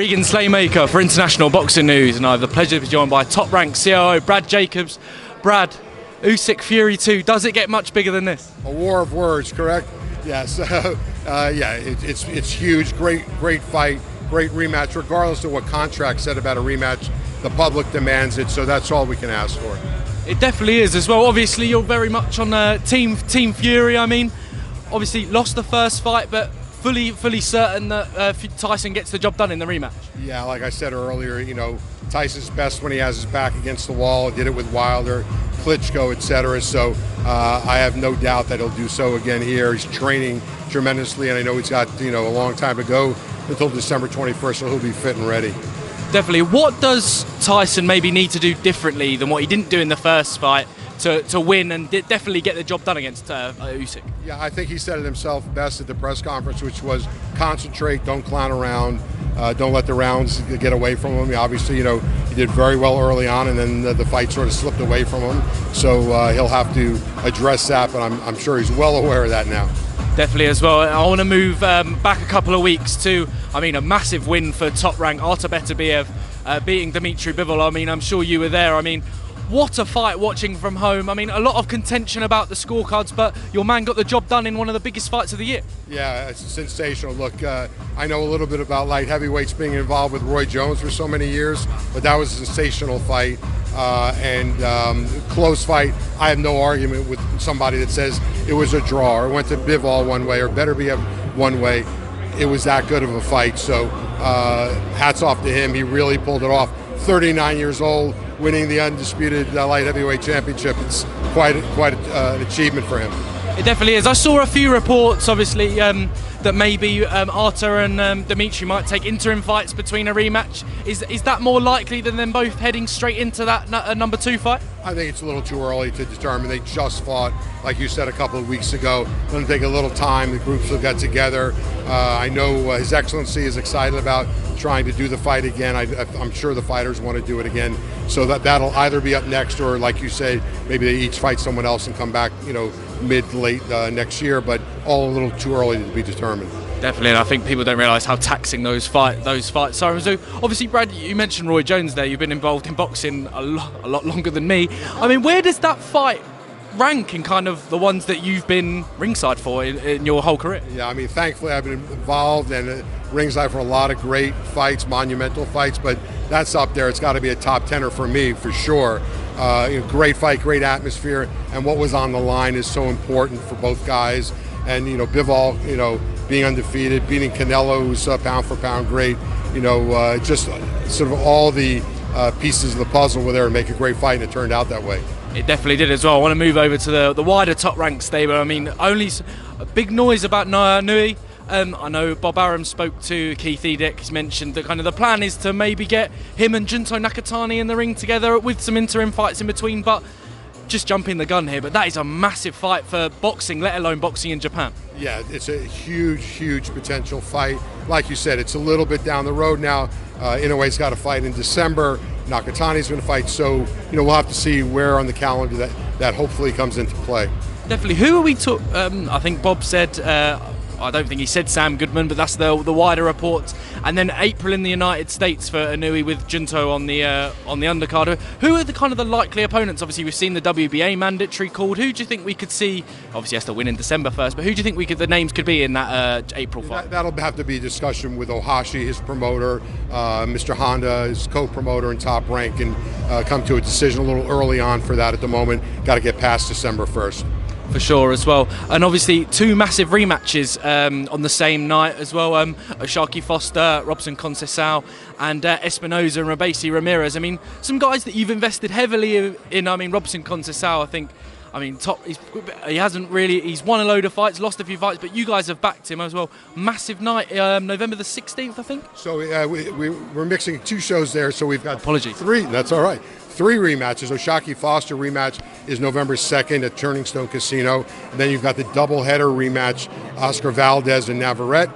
Regan Slaymaker for International Boxing News, and I have the pleasure to be joined by top-ranked COO Brad Jacobs. Brad, Usyk Fury2, does it get much bigger than this? A war of words, correct? Yes. Yeah, it's huge. Great fight. Great rematch. Regardless of what contract said about a rematch, the public demands it, so that's all we can ask for. It definitely is as well. Obviously, you're very much on Team Fury. I mean, obviously lost the first fight, but fully certain that Tyson gets the job done in the rematch. Yeah, like I said earlier, you know, Tyson's best when he has his back against the wall. Did it with Wilder, Klitschko, etc. So I have no doubt that he'll do so again here. He's training tremendously, and I know he's got a long time to go until December 21st, so he'll be fit and ready. Definitely. What does Tyson maybe need to do differently than what he didn't do in the first fight to win and definitely get the job done against Usyk? Yeah, I think he said it himself best at the press conference, which was concentrate, don't clown around, don't let the rounds get away from him. Obviously, he did very well early on, and then the fight sort of slipped away from him. So he'll have to address that, but I'm sure he's well aware of that now. Definitely as well. I want to move back a couple of weeks to, a massive win for top-ranked Artur Beterbiev, beating Dmitry Bivol. I'm sure you were there. What a fight watching from home. A lot of contention about the scorecards, but your man got the job done in one of the biggest fights of the year. Yeah, it's sensational. Look, I know a little bit about light heavyweights being involved with Roy Jones for so many years, but that was a sensational fight and close fight. I have no argument with somebody that says it was a draw or went to Bivol one way or Beterbiev one way. It was that good of a fight, so hats off to him. He really pulled it off. 39 years old, winning the undisputed light heavyweight championship. It's quite an achievement for him. It definitely is. I saw a few reports, obviously, that maybe Artur and Dmitry might take interim fights between a rematch. Is that more likely than them both heading straight into that number 2 fight? I think it's a little too early to determine. They just fought, like you said, a couple of weeks ago. It's going to take a little time. The groups will get together. I know His Excellency is excited about trying to do the fight again. I'm sure the fighters want to do it again. So that'll either be up next, or like you say, maybe they each fight someone else and come back, mid to late next year. But all a little too early to be determined. Definitely, and I think people don't realise how taxing those fights are. So obviously, Brad, you mentioned Roy Jones there. You've been involved in boxing a lot longer than me. Where does that fight rank in kind of the ones that you've been ringside for in your whole career? Yeah, thankfully I've been involved and ringside for a lot of great fights, monumental fights, but that's up there. It's got to be a top 10er for me, for sure. Great fight, great atmosphere, and what was on the line is so important for both guys. And Bivol, being undefeated, beating Canelo, who's pound for pound great. Just sort of all the pieces of the puzzle were there to make a great fight, and it turned out that way. It definitely did as well. I want to move over to the wider top-ranked stable. Only a big noise about Naoya Inoue. I know Bob Arum spoke to Keith Edick. He's mentioned that kind of the plan is to maybe get him and Junto Nakatani in the ring together with some interim fights in between, but just jumping the gun here, but that is a massive fight for boxing, let alone boxing in Japan. Yeah, it's a huge potential fight. Like you said, it's a little bit down the road now. Inoue's got a fight in December. Nakatani's going to fight, so we'll have to see where on the calendar that hopefully comes into play. Definitely. Who are we I think Bob said, I don't think he said Sam Goodman, but that's the wider reports. And then April in the United States for Inoue with Junto on the undercard. Who are the likely opponents? Obviously, we've seen the WBA mandatory called. Who do you think we could see? Obviously, has to win in December first, but who do you think the names could be in that April fight? That'll have to be a discussion with Ohashi, his promoter, Mr. Honda, his co-promoter and Top Rank, and come to a decision a little early on for that at the moment. Got to get past December 1st. For sure as well, and obviously 2 massive rematches on the same night as well. Oshaki Foster, Robson Conceição, and Espinoza and Rabesi Ramirez. Some guys that you've invested heavily in. Robson Conceição, I think. He's won a load of fights, lost a few fights, but you guys have backed him as well. Massive night, November the 16th, I think. So we're mixing 2 shows there, so we've got Apologies. 3. That's all right. 3 rematches. Oshaki Foster rematch is November 2nd at Turning Stone Casino. And then you've got the doubleheader rematch, Oscar Valdez and Navarrete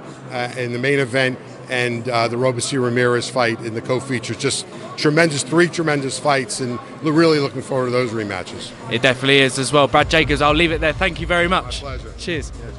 in the main event, and the Robesi Ramirez fight in the co-features. Just three tremendous fights, and really looking forward to those rematches. It definitely is as well. Brad Jacobs, I'll leave it there. Thank you very much. My pleasure. Cheers. Yeah.